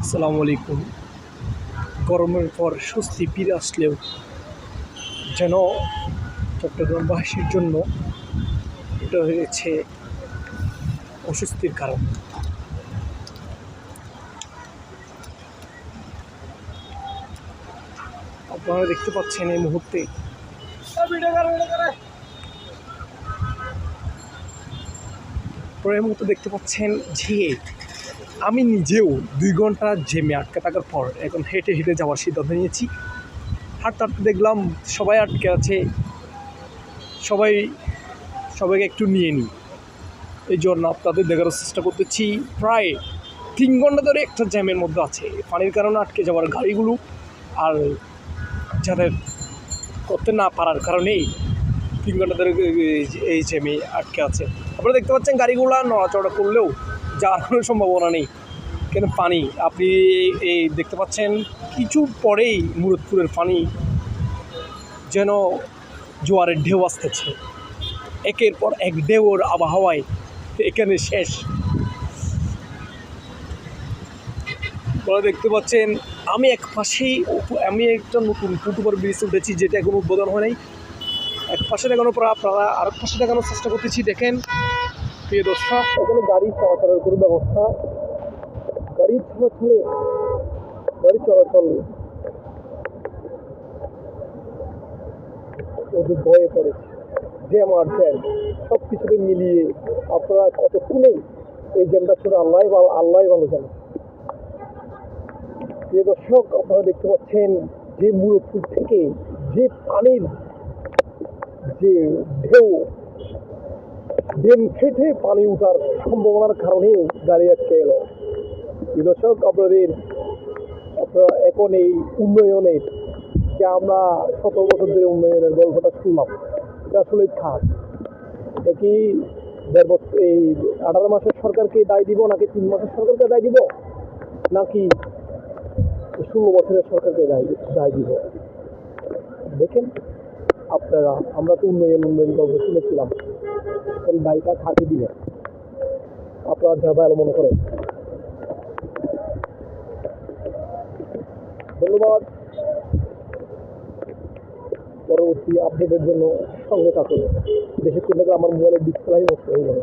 আসসালামু আলাইকুম। গরমের পর স্বস্তি ফিরে আসলেও যেন চট্টগ্রামবাসীর জন্য এটা হয়েছে অস্বস্তির কারণ। আপনারা দেখতে পাচ্ছেন এই মুহূর্তে দেখতে পাচ্ছেন যে আমি নিজেও 2 ঘন্টা জ্যামে আটকে থাকার পর এখন হেঁটে হেঁটে যাওয়ার সিদ্ধান্ত নিয়েছি। হাঁটতে হাঁটতে দেখলাম সবাই আটকে আছে, সবাইকে একটু নিয়ে নিই, এই জন্য আপনাদের দেখার চেষ্টা করতেছি। প্রায় 3 ঘন্টা ধরে একটা জ্যামের মধ্যে আছে, পানির কারণে আটকে যাওয়ার গাড়িগুলো আর যাদের করতে না পারার কারণেই 3 ঘন্টা ধরে এই জ্যামে আটকে আছে। আপনারা দেখতে পাচ্ছেন গাড়িগুলো নড়াচড়া করলেও যাওয়ার কোনো সম্ভাবনা নেই, কেন পানি আপনি এই দেখতে পাচ্ছেন কিছু পরেই মুরাদপুরের পানি যেন জোয়ারের ঢেউ আসতেছে, একের পর এক ঢেউর আবহাওয়ায় এখানে শেষ। আপনারা দেখতে পাচ্ছেন আমি একটা নতুন ফুটওভার ব্রিজ উঠেছি, যেটা এখন উদ্বোধন হয় নাই। এক পাশে দেখানোর পর আপনারা আরেক পাশে দেখানোর চেষ্টা করতেছি। দেখেন প্রিয় দর্শক, এখানে গাড়ি চলাচলের কোনো ব্যবস্থা, গাড়ি চলাচল ওদের ভয়ে পড়েছে, জ্যাম আর জ্যাম সব কিছুতে মিলিয়ে আপনারা কতক্ষণেই এই জ্যামটা ছিল আল্লাহ ভালো জানে। প্রিয় দর্শক, আপনারা দেখতে পাচ্ছেন যে মুরাদপুর থেকে যে পানির যে ঢেউ ড্রেন ফেটে পানি উঠার সম্ভাবনার কারণেই গাড়ি আটকে এলো। প্রিয় দর্শক, আপনারা এখন এই উন্নয়নের যে আমরা 17 বছর ধরে উন্নয়নের গল্পটা শুনলাম, এটা আসলে খারাপ। এটা কি এই 18 মাসের সরকারকে দায় দিব, নাকি 3 মাসের সরকারকে দায় দিব, নাকি 16 বছরের সরকারকে দায় দিব? দেখেন আপনারা, আমরা তো উন্নয়ন গল্প শুনেছিলাম, দায়টা খাটি দিবেন আপনারা যা ভালো মনে করেন। ধন্যবাদ। পরবর্তী আপডেটের জন্য সঙ্গে থাকুন। বেশিক্ষণ থেকে আমার মোবাইলের ডিসপ্লে নষ্ট হয়ে যাবে।